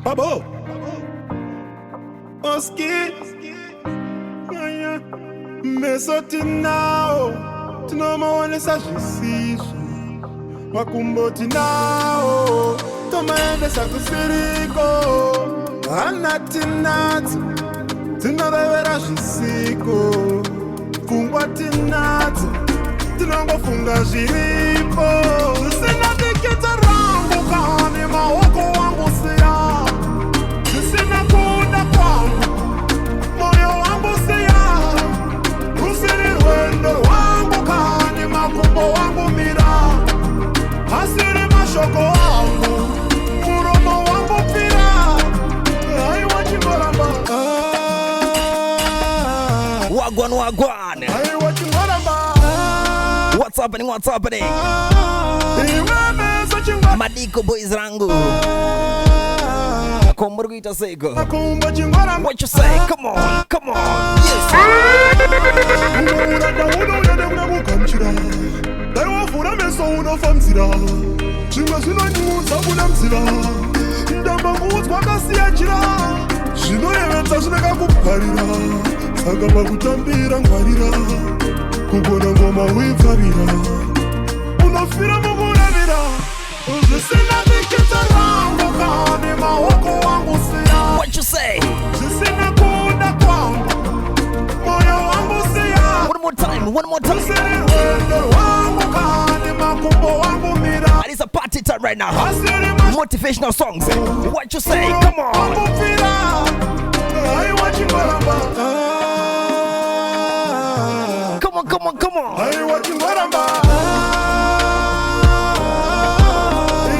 Babo Oski Mesoti now Tinoma wane sajisisu Wakumboti now Toma ende sakusiriko Anatinati Tinabewera jisiko Fungwa tinati Tinongo funga jiripo Sina dikita rangu kani maoko wangu siya Sina kuda kwangu moyo wangu siya Usiri wendo wangu kani makumbo wangu mira Hasiri mashoko wangu Muromo wangu pira Ai wachimoramba Wagwan Ai wachimoramba What's happening? Madiko boys rangu Komurugita seko What you say? Come on Yes Kugona ngoma wivabira Unafira muguravira Uzisina vikita rangu kani maoko wangu siya What you say? Uzisina kuda kwangu moyo wangu siya One more time Usiri wendo wangu kani makumbo wangu mira And it's a party time right now Motivational songs What you say? Come on Wangu pira Ai wachimbaramba Come on. Ai wachimbaramba.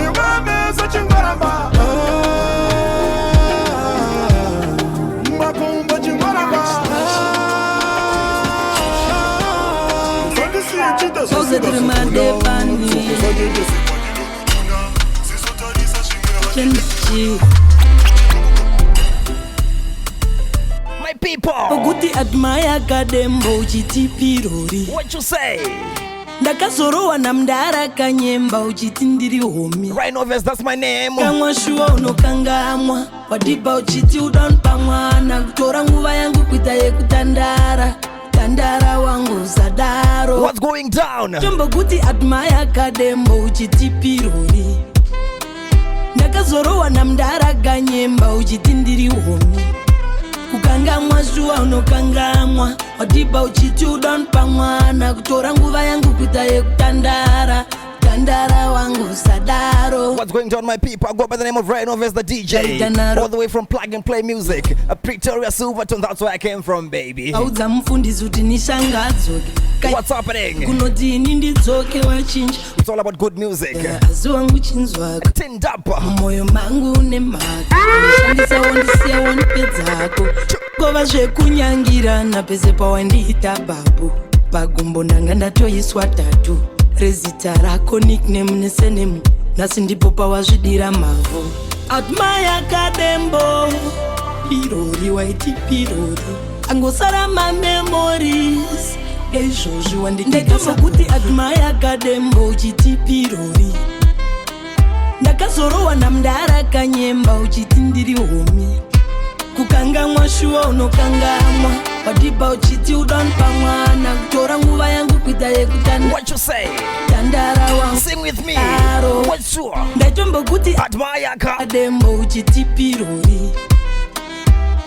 Imame chimbaramba. Makumba chimbaramba. Sose trimande pani. Chenchi. People Oguti admire kadembo uchiti pirori What you say? Ndakazorowa na mdara kanyemba uchiti ndiri homi RYANOBVIOUS, that's my name Kamwa shua unokangamwa Wadiba uchiti udonpa mwana Kutora nguva yangu kuita yekutandara Tandara wangu zadaro What's going down? Chombo guti admire kadembo uchiti pirori Ndakazorowa na mdara kanyemba uchiti ndiri homi Kukangamwa shua unokangamwa Wadiba uchiti udonpa mwana Kutora nguva yangu kuita yekutandara Tandara wangu sadaro What's going on my people? I go by the name of RYANOBVIOUS the DJ All the way from Plug and Play Music Pretoria Silverton, that's where I came from baby Auza mfundizi uti nishangadzoke What's happening? Kunoti nindidzoke wachinja It's all about good music Azu wangu chinzwako Tinned up Moyo mangu nemaka Nishandisa wandisiya wandipedzako Kova zvekunyangirana pese pawandiita babu Pagumbo nanga ndatoiswa tatu Rezita rako nickname nesenemu Nasi ndipo pawazvidira mavo Admire kadembo Pirori waiti pirori Angosara ma memories Ezvozvi wandikama kuti admire kadembo uchiti pirori Ndakazorowa na mdara kanyemba uchiti ndiri homi Kukangamwa shua unokangamwa Wadiba uchiti udonpa mwana Kutora nguva yangu kuita yekutandara What you say? Tandara wangu Sing with me What's your? Ndachombo kuti Admire kadembo uchiti pirori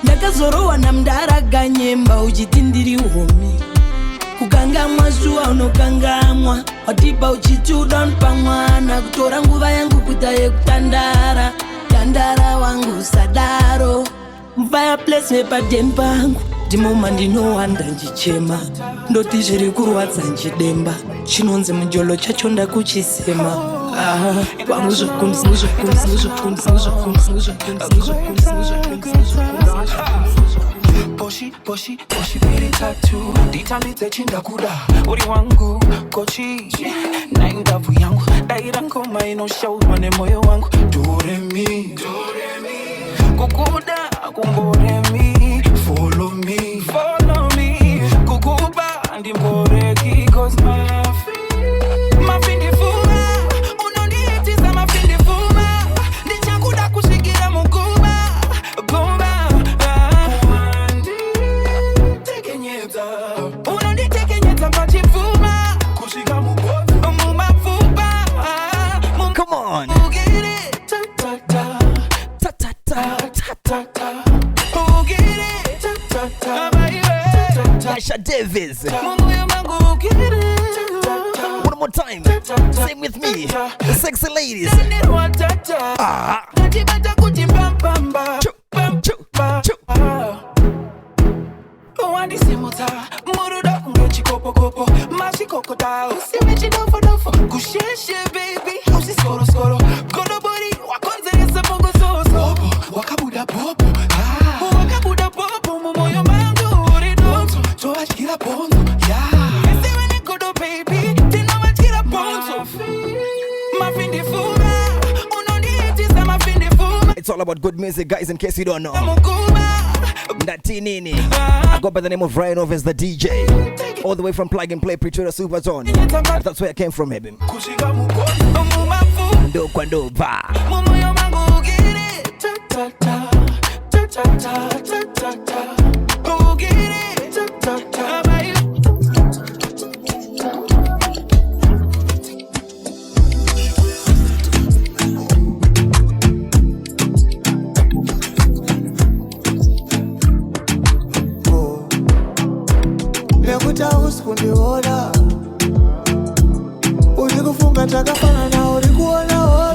Ndakazorowa na mdara kanyemba uchiti ndiri homi Kukangamwa shua unokangamwa Wadiba uchiti udonpa mwana Kutora nguva yangu kuita yekutandara Tandara wangu sadaro Fireplace nepadeni pangu ndimoma ndinowanda njichema ndoti zviri kurwadza nchidemba chinonzi mujolo chacho ndakuchisema pangu Poshi pili tatu Ditambidze chindakuda uri wangu kochi na indavu yangu daira ngoma inoshaurwa nemoyo wangu doremi kukuda kumboremi follow me kukuba ndimboreki cause my feet full Davis. One more time. Sing with me. The sexy ladies. Ah. It's all about good music, guys, in case you don't know. Nini. I go by the name of RYANOBVIOUS, the DJ. All the way from Plug and Play, Pretoria Super Zone. That's where I came from, baby. Ndo kwando ba.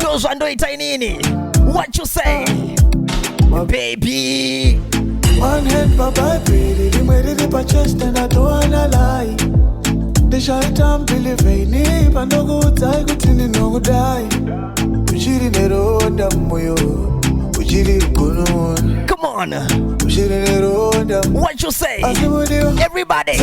Those one do it nini. What you say? My baby. One head papa baby, the way they put chest and I don't wanna lie. The shy time believe me, but no good die, good in no good die. We cheat in the road, we cheat in good. Come on. We cheat in the road. What you say? Everybody.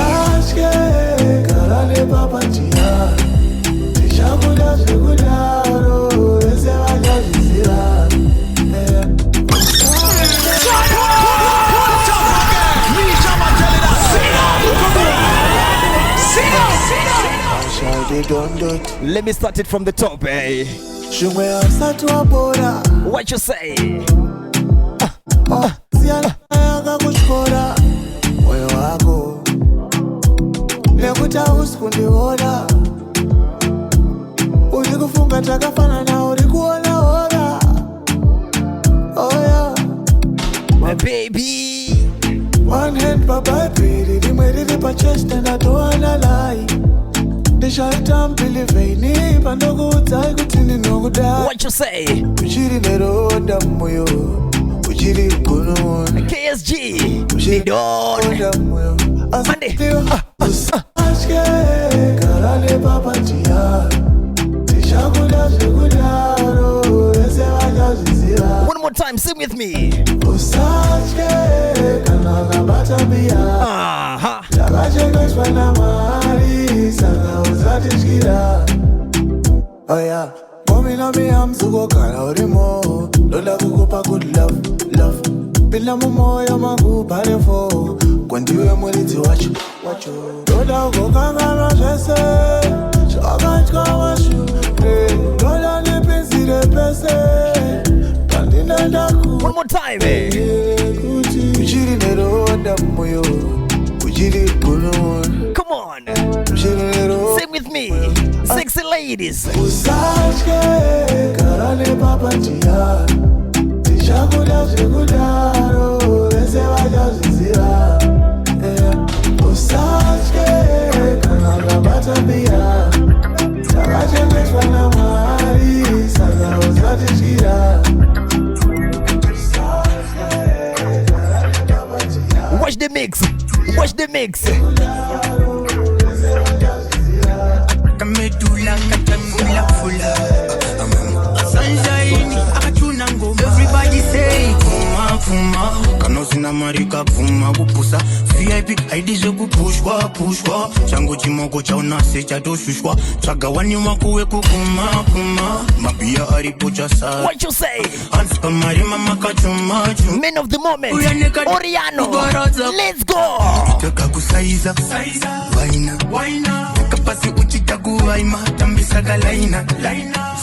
Let me start it from the top, eh? What you say? My baby. One hand papa baby, the way they put chest and I don't wanna lie. The shy time believe me, but no good die, good in no good die. What you say? We cheat in the road, we cheat in good. KSG. We don't. Monday. One more time, sing with me. Oh yeah, mommy na me am sugo kana orimo. Lola kukupa good love. Bila mumo ya magu pare fo. Kwandiwe mweliti wachu. Lola kukanga na jese. Shaganch kawashu. Lola ne pensi de pese. Kandina daku. One more time, eh? Ujiri nero wanda moyo. Ujiri kuno. Come on. Sing with me. Sexy ladies. Usachke karane papatia. Tishakuda shikudaro. Ese vaja zizira. Usachke karane papatia. Sagache meshwana mari. Saga usati shira. Watch the mix. Watch the mix. Everybody say Puma Kanosina marika Puma kupusa VIP aidize kupushwa Chango chimoko cha unase cha doshushwa Chaga wani wakuwe kukuma Mabia aripocha sa. What you say? Anska marima makachuma. Men of the moment Oriyano. Let's go. Taka kusaiza Waina Kapasi uchitagu waima Tambisa galaina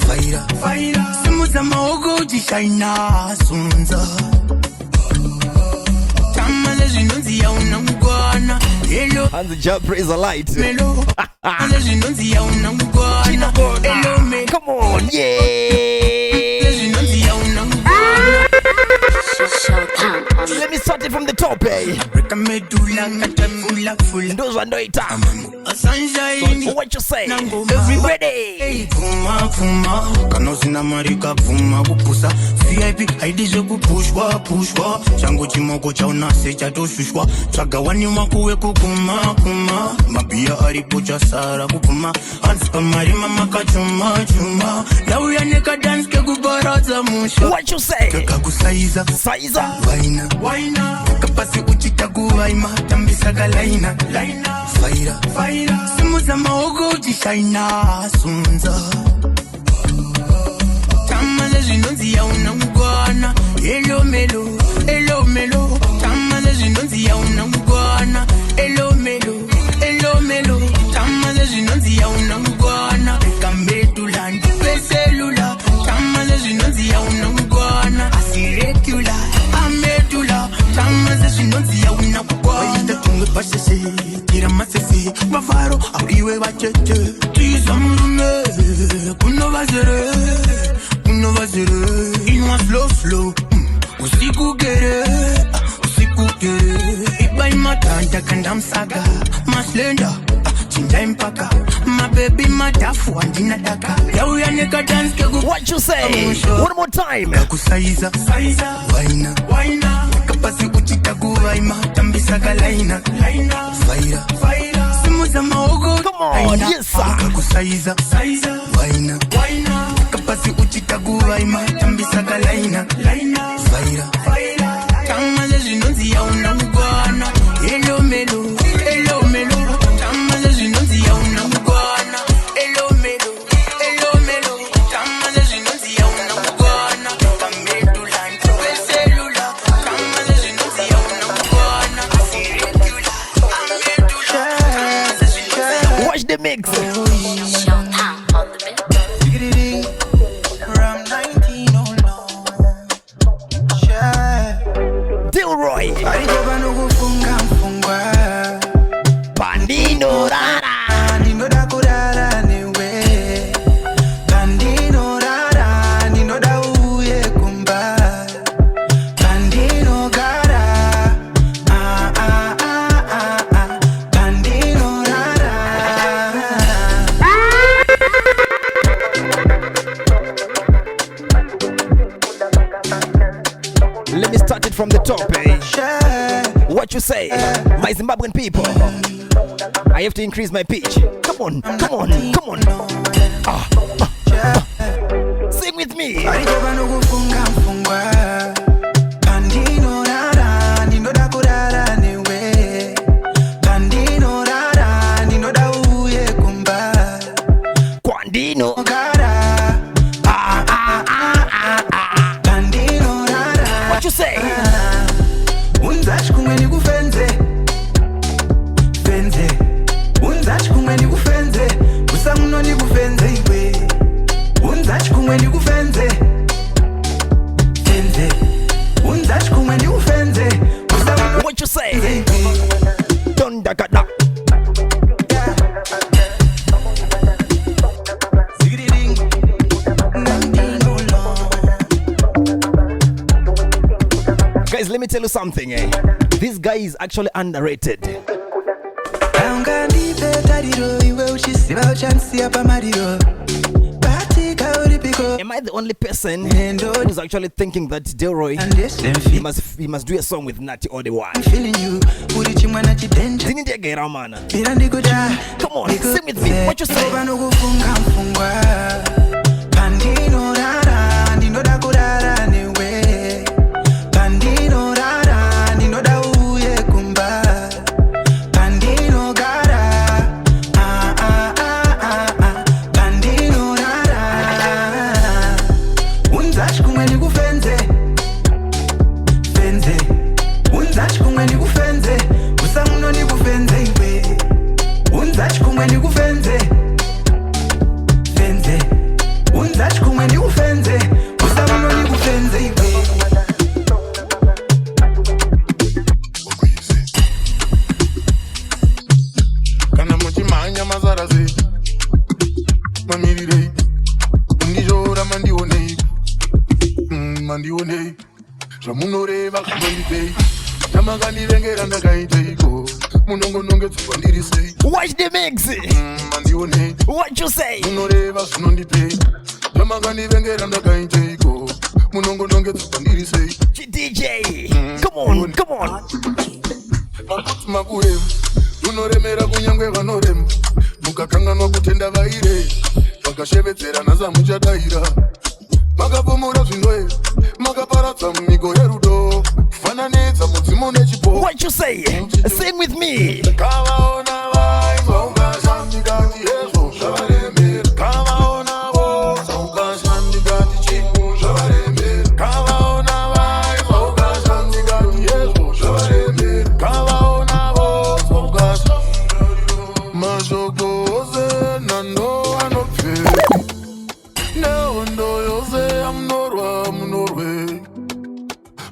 Faira Simu za maogo jishaina Sunza Tamale zinonzi ya unamugwana Hello Hands Jah Praiza light. Tamale zinonzi ya unamugwana Hello me. Come on, yeah. Zinonzi ya unamugwana Showtime. Let me start it from the top, eh? Those one know it. What you say? Ready? Puma, puma, kanosina marika puma kupusa. VIP, haidize kupushwa, pushwa. Chango chimoko cha unase cha toshushwa. Chaga wani makuwe kukuma, kuma. Mabia haripocha sara kupuma. Hanska marima maka chuma, chuma. Lauya neka dance ke kubaraza musha. What you say? Kaka kusaiza, saiza. Waina, waina. Kapasi uchita kuwaima. Tambisa galaina, laina. Faira, faira. Simu za maogo uchishaina. Sunza. Tamaza zinonzi ya unamugwana. Hello melo, hello melo. Tamaza zinonzi ya unamugwana. Hello melo, hello melo. Tamaza zinonzi ya unamugwana. Kambetula ndipe selula. Tamaza zinonzi ya unamugwana. Asirekula, ametula. Tamaza zinonzi ya unamugwana. Waita tunge pasese, tira masese. Bavaro, auriwe wacheche. Tiza mrume, kuno vazere. Kuno vazere. Inwa slow slow. Usiku gere, usiku gere. Iba imatanta kanda msaga. Maslenda, chinja impaka. My baby madafu andina daka. Yau ya neka dance kegu. What you say? One more time. Kakusaiza, saiza. Waina, waina. Kapasi uchita kuwaima. Tambisa galaina, laina. Faira, faira. Simu za maogo. Come on, yes sir. Kakusaiza, saiza. Waina, waina. Kapasi uchita kuwaima. Tambisa galaina, laina. Faira, faira. Tamaza zinonzi ya unamugwana. Hello melo, hello melo. Tamaza zinonzi ya unamugwana. Hello melo, hello melo. Tamaza zinonzi ya unamugwana. Kamedula ndipe selula. Tamaza zinonzi ya unamugwana. Asirekula, amedula. Tamaza zinonzi ya unamugwana. Watch the mix. Dilroy. Bandino rara. Nino da kurara niwe. Bandino rara, nino da uye kumba. Bandino gara. Bandino rara. Let me start it from the top, eh? What you say? My Zimbabwean people. I have to increase my pitch. Come on, come on, come on. Sing with me. Bandino rara, nino da kurara niwe. Bandino rara, nino da uye kumba. Kwandino. Bandino rara. What you say? Unzash kumeni kufenze. Fenze. Unzash kumeni kufenze. Usamuno ni kufenze iwe. Unzash kumeni kufenze. Fenze. Unzash kumeni kufenze. Usamuno. What you say? Dondakada. Guys, let me tell you something, eh? This guy is actually underrated. Am I the only person who's actually thinking that Delroy he must do a song with Natty or the one? Come on, sing with me. What you say? zvamunoreva kunondipei tamakandivengera ndakaiteiko munongononge dzikwa ndiri sei. Watch the mix. Mandionei What you say? munoreva zvinondipei tamakandivengera ndakaiteiko munongononge dzikwa ndiri sei. DJ, come on, come on. Makuti makurema unoremera kunyangwe vanorema mukakanganwa kutenda vaire vakashevedzera nhasa muchadaira makapomora zvinoera makaparadza mumiko yerudo kufananidza mudzimu nechipo. What you say? Sing with me. kavaona vaizvaukashandikati hezvo zvavaremera kavaonavo zvaukashandikati chinhu zvavaremera kavaona vaizvaukashandikati hezvo zvavaremera kavaonavo zvaukashandikati mashoko ose nando anopfeka nehondo yose amunorwa munorwe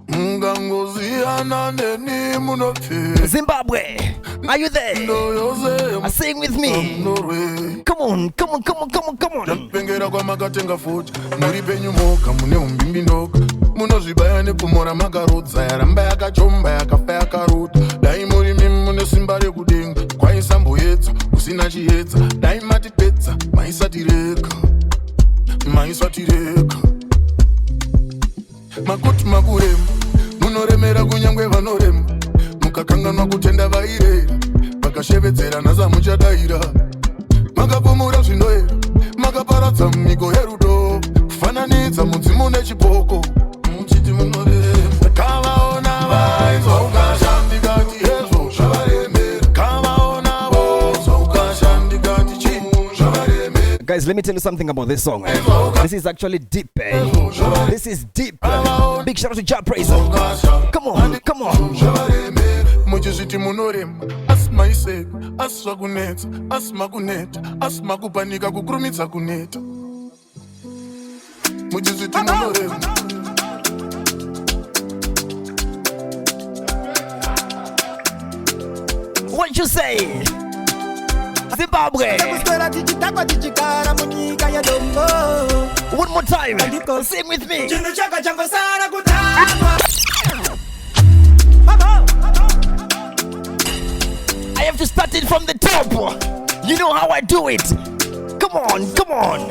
mungangoziyana neni munopfeka. Zimbabwe, are you there? Sing with me. Come on, come on, come on, come on, come on. pengera kwamakatenga futi muri penyu moka mune umbimbi ndoka munozvibaya nepumora makarodza yaramba yakachomba yakafa yakarota dai muri mimi mune simba rekudenga kwaisamboedza kusina chiedza dai matipedza maisatireka maisatireka makuti makurema munoremera kunyangwe vanorema mukakanganwa kutenda vairera vakashevedzera nhasa muchadaira makapomora zvinoera makaparadza mumiko yerudo kufananidza mudzimu nechipoko muchiti munorema kavaona vaizvaukashandikati hezvo zvavaremera kavaonavo zvaukashandikati chinhu zvavaremera. Guys, let me tell you something about this song. This is actually deep. This is deep. Big shout out to Jah Praizah. Come on, come on. muchizviti munorema asi maiseka asi zvakunetsa asi makuneta asi makupanika kukurumidza kuneta muchizviti munorema. What you say? Zimbabwe. One more time. Sing with me. I have to start it from the top. You know how I do it. Come on, come on.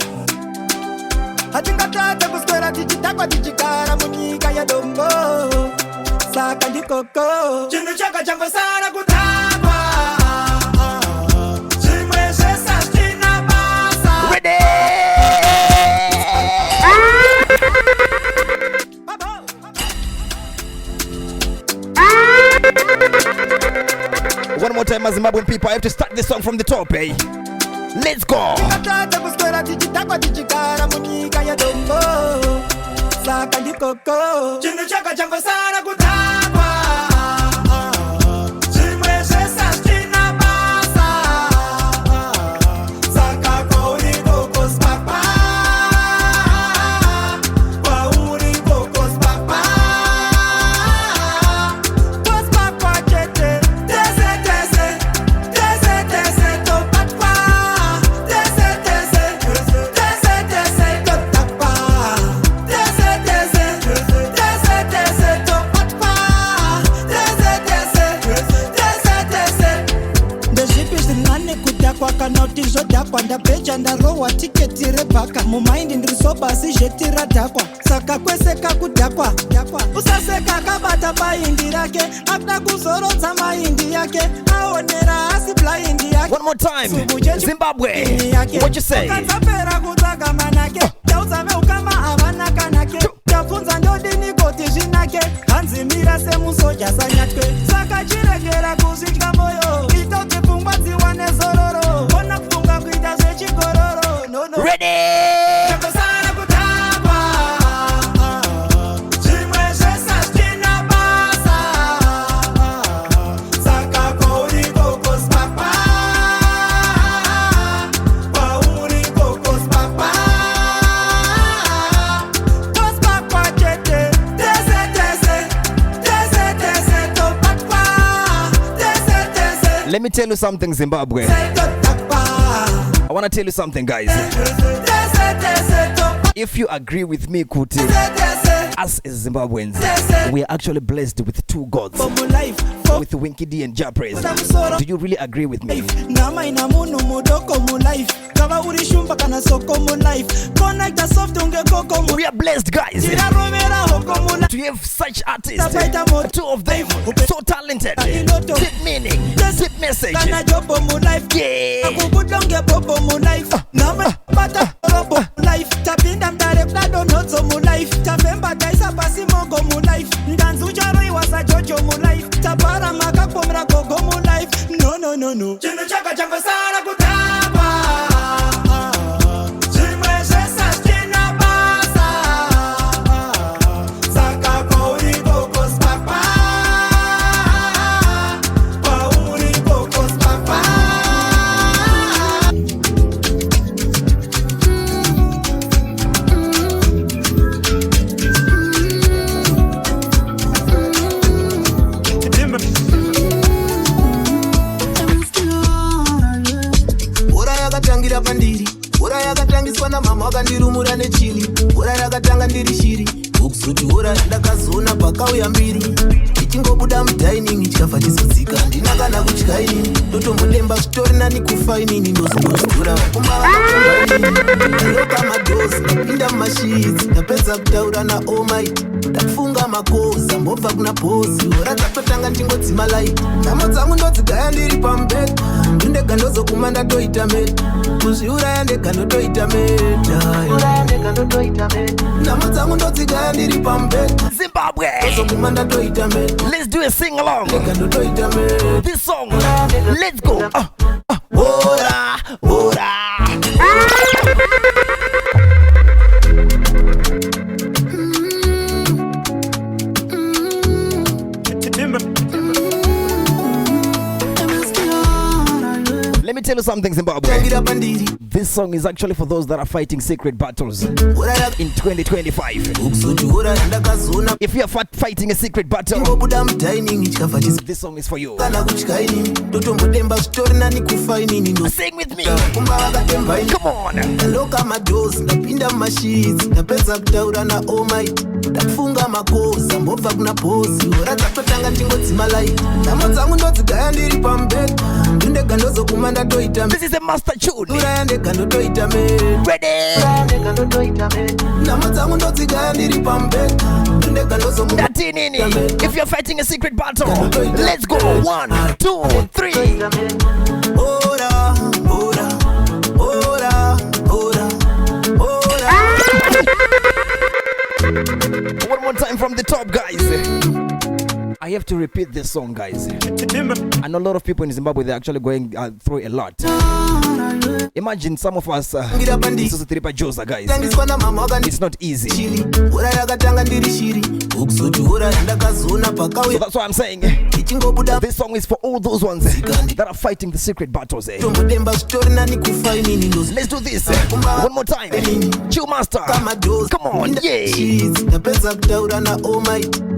Ready? One more time, Zimbabwean people. I have to start this song from the top, eh? Let's go. ndapecha ndarohwa tiketi rebhaka mumaindi ndirisoba sizvetira dhakwa saka kwese kakudhakwa usaseka akabata paindi rake akuda kuzorodza maindi yake aonera asi blaindi yake. One more time. Zimbabwe. What you say? Ukadzapera kutsvaga manake tauzave ukama havana kanake tabvunza ndodini kuti zvinake hanzimira semusoja sanyatwe saka chiregera kuzvitya moyo itoti pfungwa dziwane zororo ona kufunga kuita zvechigororo nono. Ready? Let me tell you something, Zimbabwe. I want to tell you something, guys. If you agree with me, Kuti, Us as Zimbabweans, we are actually blessed with two gods, with WINKY D and Jah Praizah. Do you really agree with me? We are blessed, guys, to have such artists, two of them, so talented, deep meaning, deep message. No. Mama wakandirumura nechili ura rakatanga ndiri shiri ukusuti ura ndakazona pakauya mbiri tichingobuda mudining chikafa chizodzika ndina kana kutyainini ndotombodemba zvitori nani kufainini ndozongozvura kumbaaloka madozi ndapinda mumashidzi ndapedza kutaura naomait ndafunga makoza mbobva kuna bosi ura dzatotanga ndingodzima lai nhamo dzangu ndodzigaya ndiri pambeda ndondega ndozokuma ndatoita meta kuzviuraya ndega ndotoita meta nhamo dzangu ndodzigaya ndiri pambeda Zimbabwe, ndozokuma ndatoita meta let's do a sing along. ndega ndotoita meta This song, let's go. Ora, ora. Let me tell you something, Zimbabwe. This song is actually for those that are fighting secret battles in 2025. If you are fighting a secret battle, this song is for you. Sing with me. Come on. ndafunga makoza mbobva kuna bosi ora dzatotanga ndingodzima lai nhamo dzangu ndodzigaya ndiri pambeda ndondega ndozokuma ndatoita This is a master tune. uraya ndega ndotoita meta Ready? ndega ndotoita meta nhamo dzangu ndodzigaya ndiri pambeda ndondega ndozokuma That nini. If you're fighting a secret battle, let's go. 1, 2, 3. ora ora ora ora ora. One more time from the top, guys. I have to repeat this song, guys. I know a lot of people in Zimbabwe, they're actually going through a lot. Imagine some of us, this is a tripa josa, guys. It's not easy. So that's why I'm saying this song is for all those ones that are fighting the secret battles. Let's do this one more time. Chillmaster, come on, yeah.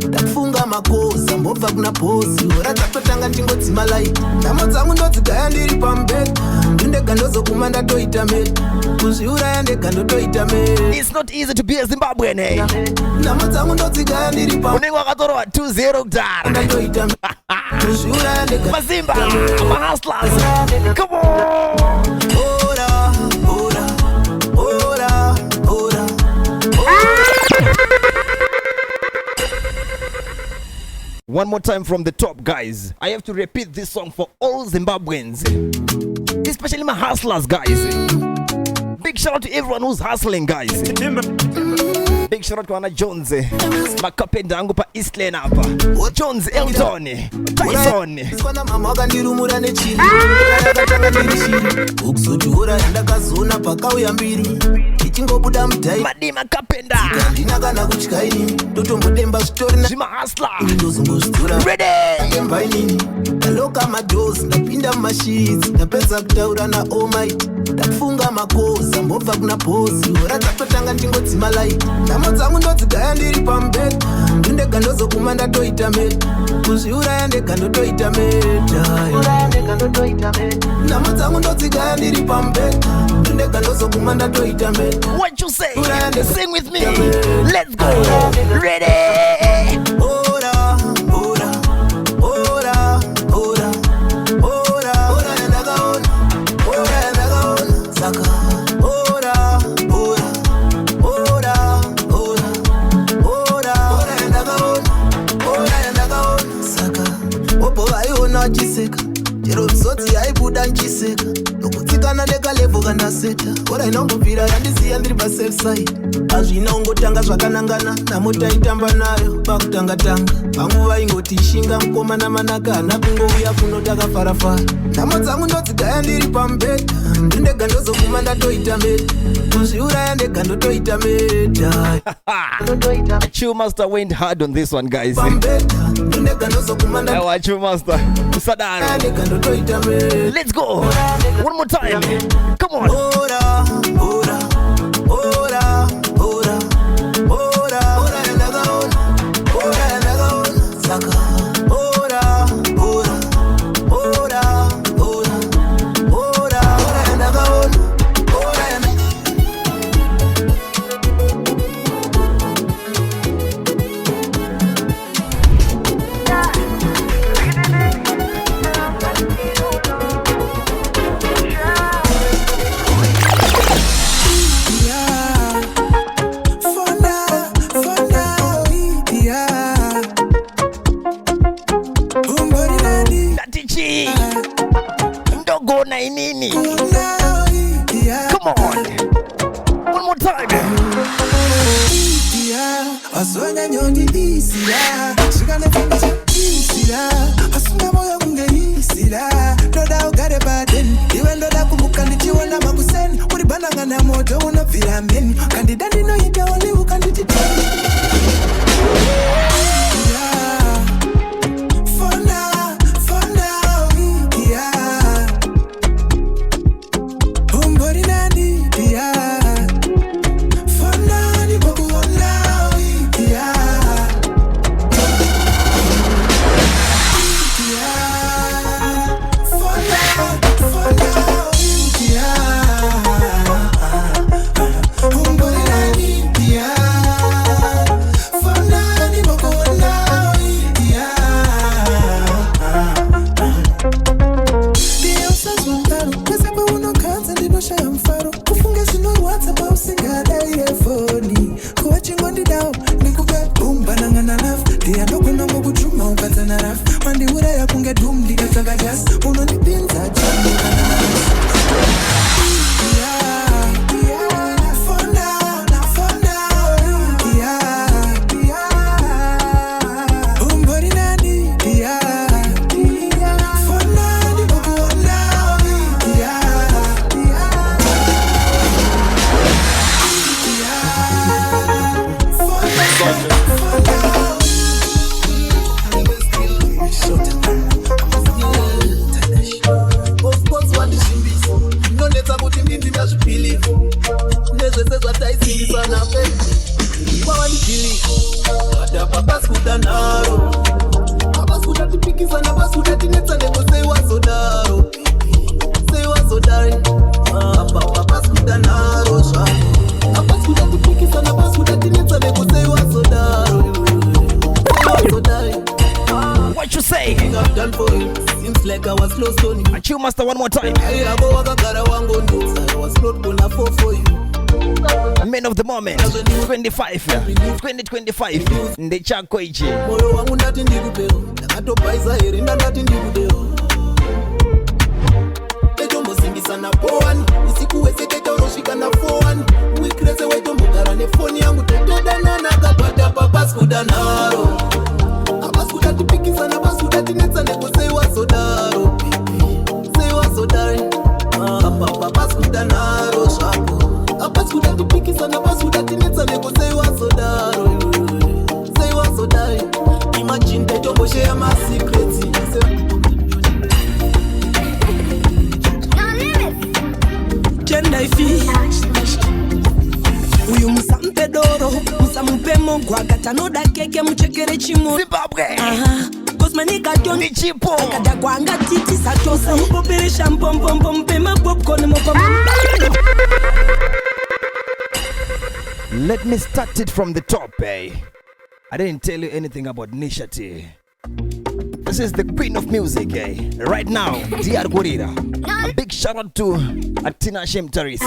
ndafunga makoza mbobva kuna bosi ora dzatotanga ndingodzima lai nhamo dzangu ndodzigaya ndiri pambeda ndondega ndozokuma ndatoita meta kuzviuraya ndega ndotoita meta. It's not easy to be a Zimbabwean, eh? nhamo dzangu ndodzigaya ndiri pambeda unenge wakatorwa 2-0 kudhara. ndatoita meta kuzviuraya ndega Mazimba, mahustlers, come on. ora ora ora ora. One more time from the top, guys. I have to repeat this song for all Zimbabweans, especially my hustlers, guys. Big shout out to everyone who's hustling, guys. Big shout out to Anna Jones, Makapenda angu pa East Lane hapa. Jones, Elton, Tyson. mama wakandirumura nechiri rakatanga ndiri shiri ukuzotiura ndakazona pakauya mbiri ichingobuda mudhai Madima Kapenda. ndina kana kutyainini ndotombodemba zvitori Zima Hustler. ndozongozvitora Ready? embainini ndaloka madozi ndapinda mumashidzi ndapedza kutaura naomait ndafunga makoza mbobva kuna bosi ora dzatotanga ndingodzima lai nhamo dzangu ndodzigaya ndiri pambeda ndondega ndozokuma ndatoita meta kuzviuraya ndega ndotoita meta nhamo dzangu ndodzigaya ndiri pambeda What you say? Sing with me. Let's go. Ready? Ora, ora, ora, ora, ora, ora, ndagaona, ora, ndagaona, saka. Ora, ora, ora, ora, ora, ora, ndagaona, ora, ndagaona, saka. Opo vaiona chiseka, chero msoti aibuda nchiseka. Nokutsikana nekalevo kandaseta, ora inongobvira yandisiya ndiri pasafe side. Azvina ungotanga zvakanangana namotaitamba nayo pakutanga-tanga. Vamwe vaingoti ishinga mukoma manaka hana kungouya kuno takafarafara. Nhamo dzangu ndodzigaya ndiri pamubhedha, ndindega ndozoguma ndatoita meta. Kuzviuraya ndega ndotoita meta. Chillmaster went hard on this one, guys. Pamubhedha ndindega ndozoguma ndatoita Chillmaster. meta. Let's go. One more time. Come on. Ora, ora, ora, ora, ora, ora, ndagaona, ora, ndagaona, saka. Ora, ora, ora, ora, ora, ora, ndagaona, ora, Titch. Ndogo na inini. Come on. One more time. Asonya nyondi isira, shikane fingers isira, asunga moyo kunge isira, doda ugare baden, iwe ndoda kumbuka nichiona makuseni, uribana na moto unavira meni, kandidani no ita oli ukandititani. What you say? Seems like I was close to you. Chillmaster one more time. Men of the moment 25 2025 ndechako ichi. Moyo wangu ndati ndikupeo, ndakatopaisa here ndandati ndikudeo. Tetombozimbisa na poani, usiku wese tetorosvika na 4-1. Wikrese wetombogara nefoni yangu totodana nakapata papaskuda naro. Apaskuda tipikisana paskuda tinetsa nekuseiwa sodaro. Seiwa sodari, papaskuda naro zvako. Apaskuda tipikisana paskuda tinetsa nekuseiwa sodaro. Seiwa sodari, imagine tetomboshare my secrets. Uyu musampe doro, musampe mogwaga tanoda keke muchekere chimo Zimbabwe. Kosmanika don Ni chipo. Akada kwanga titi satosa. Mpopere shampom pom pom pema popcorn mo pom. Let me start it from the top, eh? I didn't tell you anything about Nisha T. This is the queen of music, eh? Right now, Dr. Gorira. A big shout out to Atina Shem Teresa.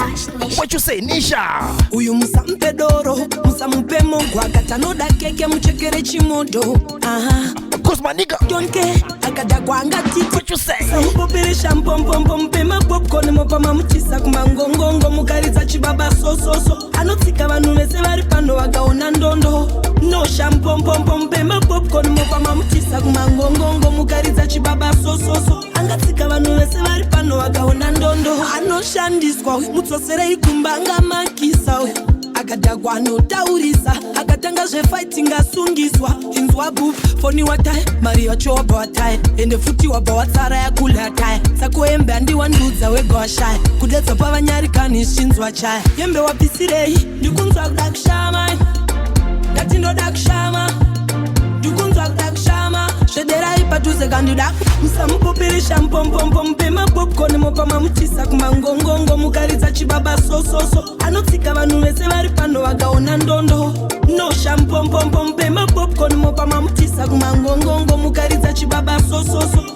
What you say, Nisha? Uyu musampe doro, musamupe mongo akatanoda keke muchekere chimodo. Aha. Cause my nigga Donke akada kwanga titi. What you say? Sampopere shampom pom pom pema popcorn mopama mutisa kumangongongo mukariza chibaba so. Anotika vanhu vese vari pano vakaona ndondo. No shampom pom pom pema popcorn mopama mutisa kumangongongo mukariza chibaba so. Angatika vanhu vese vari pano vakaona ndondo. Anoshandiswa mutsosere ikumbanga makisa. Akadagwa anotaurisa akatanga zvefighting asungiswa inzwa boop foni watai mari wacho wabva watai ende futi wabva watsara yakula tai sako yembe andiwandudza wega washaya kudetsa pavanyarikani shinzwa chaya yembe wapisirei ndikunzwa kuda kushama ndati ndoda kushama ndikunzwa kuda kushama shederai padhuze kandoda musamupopere shampompompo pema popcorn mopama mutisa kumangongongo mukaridza chibaba so. Anotsika vanhu vese vari pano vakaona ndondo. No shampompompo pema popcorn mopama mutisa kumangongongo mukaridza chibaba so.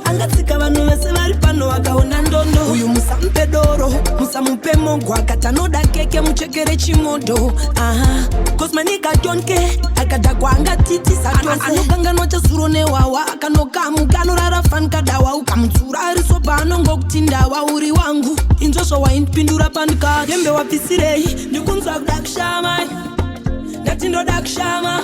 Angatsika vanhu vese vari pano vakaona ndondo. Uyu musampe doro, musamupe mongo akatanoda keke muchekere chimodo. Aha. Cause manika donke akadagwa angatitisa tose. Anokanganwa chazuro newawa akanokamuka anorara fan kadawa ukamutsura arisopa anongokutindawa uri wangu. Inzosho wainpindura pandika yembe wapisirei ndikunzwa kuda kushama ndati ndoda kushama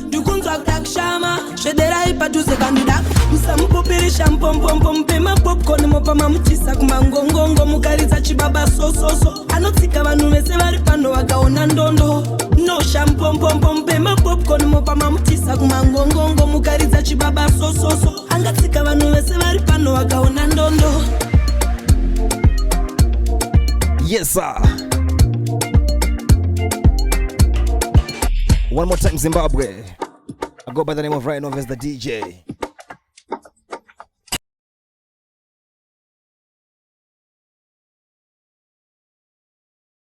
ndikunzwa kuda kushama shederai padhuze kandoda musamupopere shampompompo pema popcorn mopama mutisa kumangongongo mukaridza chibaba so. Anotsika vanhu vese vari pano vakaona ndondo. No shampompompo pema popcorn mopama mutisa kumangongongo mukaridza chibaba so. Angatsika vanhu vese vari pano vakaona ndondo. Yes, sir. One more time, Zimbabwe. I go by the name of RYANOBVIOUS, the DJ.